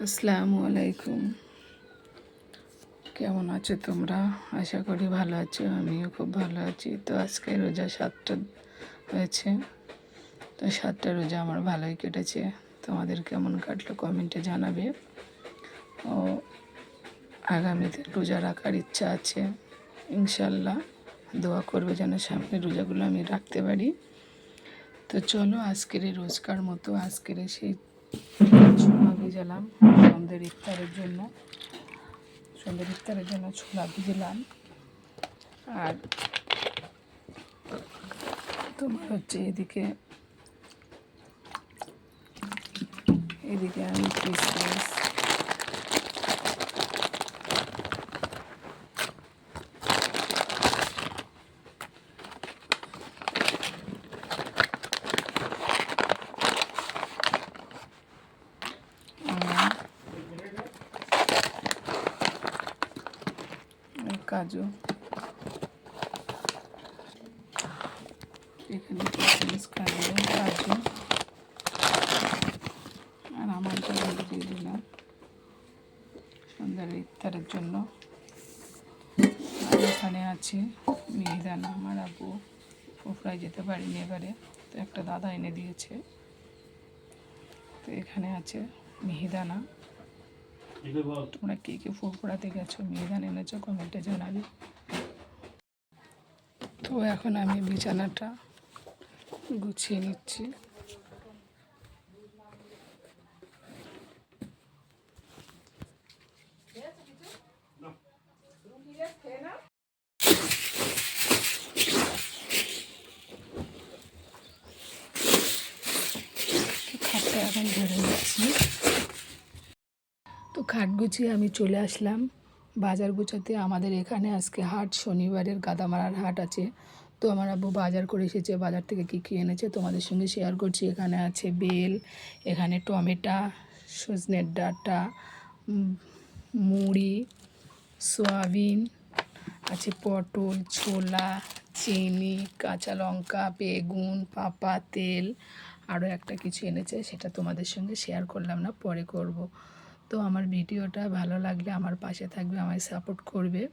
আসসালামু আলাইকুম। কেমন আছো তোমরা? আশা করি ভালো আছো, আমিও খুব ভালো আছি। তো আজকে রোজা 7টা হয়েছে। তো 7টা রোজা আমার ভালোই কেটেছে। তোমাদের কেমন কাটলো কমেন্টে জানাবে। ও আগামীতে রোজা রাখার ইচ্ছা আছে, ইনশাল্লাহ। দোয়া করবে যেন সামনের রোজাগুলো আমি রাখতে পারি। তো চলো আজকের এই রোজকার মতো আজকের সেই ছোলা ভিজালাম সন্ধ্যের ইফতারের জন্য ছোলা ভিজলাম। আর তোমার হচ্ছে এদিকে আমি কিশমিশ কাজু, এখানে কিশমিশ কাজু আর আমারটা দিয়ে দিলাম সন্ধ্যার ইফতারের জন্য। আর এখানে আছে মিহিদানা। আমার আব্বু ফুফরায় যেতে পারিনি এবারে, তো একটা দাদা এনে দিয়েছে। তো এখানে আছে মিহিদানা। তোমরা কে কে ফুফরাতে গেছো, মিহিদানা এনেছো কমেন্টে জানাবে। তো এখন আমি বিছানাটা গুছিয়ে নিচ্ছি। খাটটা এখন ধরে নিচ্ছি। তো খাট গুছিয়ে আমি চলে আসলাম বাজার গুছাতে। আমাদের এখানে আজকে হাট, শনিবারের গাদামারার হাট আছে। তো আমার আব্বু বাজার করে এসেছে। বাজার থেকে কী কী এনেছে তোমাদের সঙ্গে শেয়ার করছি। এখানে আছে বেল, এখানে টমেটো, সজনের ডাঁটা, মুড়ি, সয়াবিন, আছে পটল, ছোলা, চিনি, কাঁচা লঙ্কা, বেগুন, পাপা, তেল, আরও একটা কিছু এনেছে, সেটা তোমাদের সঙ্গে শেয়ার করলাম না, পরে করব। তো আমার ভিডিওটা ভালো লাগলে আমার পাশে থাকবে, আমায় সাপোর্ট করবে।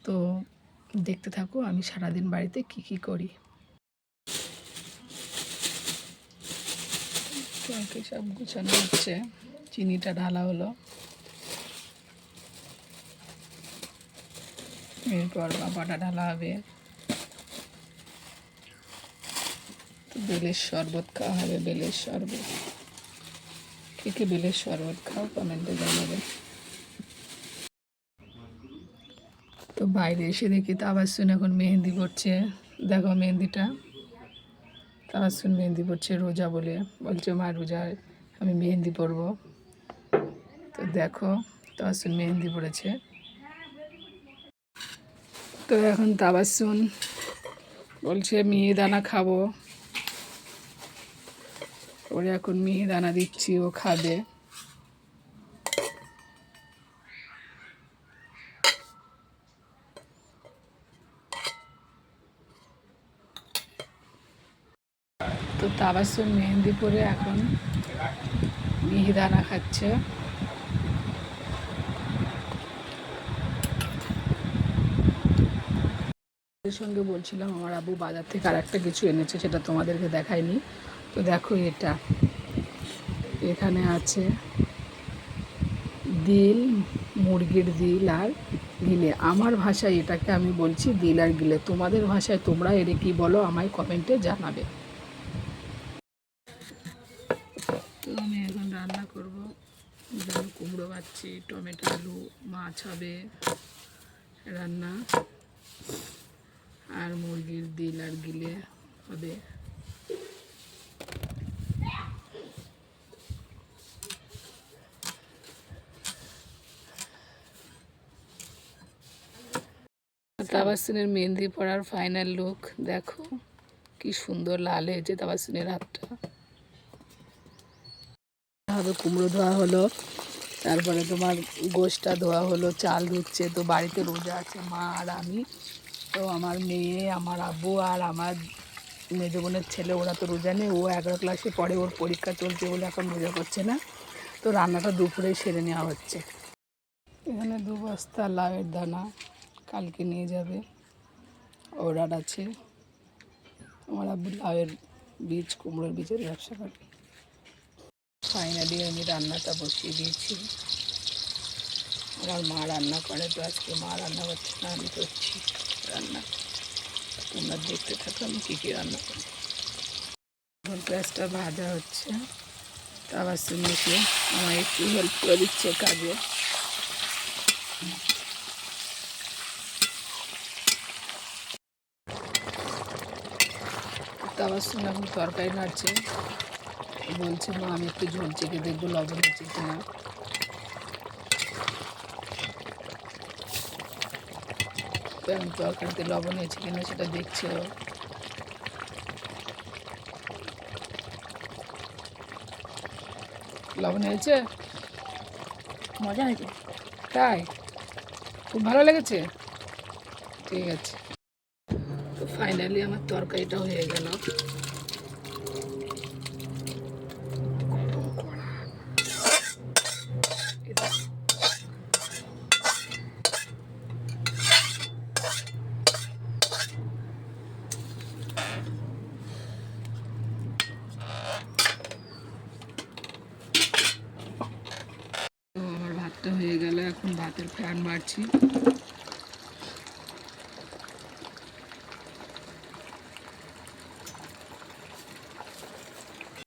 তো দেখতে থাকো আমি সারাদিন বাড়িতে কি কি করি। তো সব গুছানো হচ্ছে, চিনিটা ঢালা হলো, এরপর বাবাটা ঢালা হবে। তো বেলের শরবত খাওয়া হবে, বেলের শরবত। কে কে বেলের শরবত খাও কমেন্টে জানাবে। তো বাইরে এসে দেখি তাবাসসুম এখন মেহেন্দি করছে। দেখো মেহেন্দিটা, তাবাসসুম মেহেন্দি পড়ছে রোজা বলে, বলছে মা রোজায় আমি মেহেন্দি পরবো। তো দেখো তাবাসসুম মেহেন্দি পড়েছে। তো এখন তাবাসসুম বলছে মিহিদানা খাবো, ওরে এখন মিহিদানা দিচ্ছি, ও খাবে। তো তাবাসসুম মেহেন্দি পরে এখন মিহিদানা খাচ্ছে। এর সঙ্গে বলছিলাম আমার আব্বু বাজার থেকে আর একটা কিছু এনেছে, সেটা তোমাদেরকে দেখায়নি। তো দেখো এটা, এখানে আছে দিল, মুরগির দিল আর গিলে। আমার ভাষায় এটাকে আমি বলছি দিল আর গিলে। তোমাদের ভাষায় তোমরা এর কি বলো আমায় কমেন্টে জানাবে। তো আমি এখন রান্না করব, যেমন কুমড়ো বাচ্ছি, টমেটো, আলু, মাছ হবে রান্না, আর মুরগির দিল আর গিলে হবে। তাবাসসুমের মেহেন্দি পড়ার ফাইনাল লুক দেখো, কি সুন্দর লাল হয়েছে তাবাসসুমের হাতটা। হবে কুমড়ো ধোয়া হলো, তারপরে তোমার গোশটা ধোয়া হলো, চাল ধুচ্ছে। তো বাড়িতে রোজা আছে মা আর আমি। তো আমার মেয়ে, আমার আব্বু আর আমার মেজো বোনের ছেলে, ওরা তো রোজা নেই, ও 11 ক্লাসে পড়ে, ওর পরীক্ষা চলছে বলে এখন রোজা করছে না। তো রান্নাটা দুপুরেই সেরে নেওয়া হচ্ছে। এখানে 2 বস্তা লাউয়ের দানা কালকে নিয়ে যাবে, অর্ডার আছে। আমার আব্বু লাউয়ের বীজ, কুমড়োর বীজের ব্যবসা করে। ফাইনালি আমি রান্নাটা বসিয়ে দিয়েছি। আমার মা রান্না করে, তো আজকে মা রান্না করছে না, আমি করছি রান্না। তোমরা দেখতে থাকো আমি কী কী রান্না করি। এখন পেঁয়াজটা ভাজা হচ্ছে, তারপর শুনেছি আমার একটু হেল্প করে দিচ্ছে কাজে। তারপর শুনে এখন তরকারি নাড়ছে, বলছে মা আমি একটু ঝোল চেখে দেখবো লবণ হচ্ছে কিনা। তো আমি তরকারিতে লবণ হয়েছে কিনা সেটা দেখছি। ও লবণ হয়েছে, মজা হয়েছে। তাই খুব ভালো লেগেছে, ঠিক আছে। তো ফাইনালি আমার তরকারিটা হয়ে গেল। তো আমার ভাতটা হয়ে গেল, এখন ভাতের ফ্যান বাড়ছি।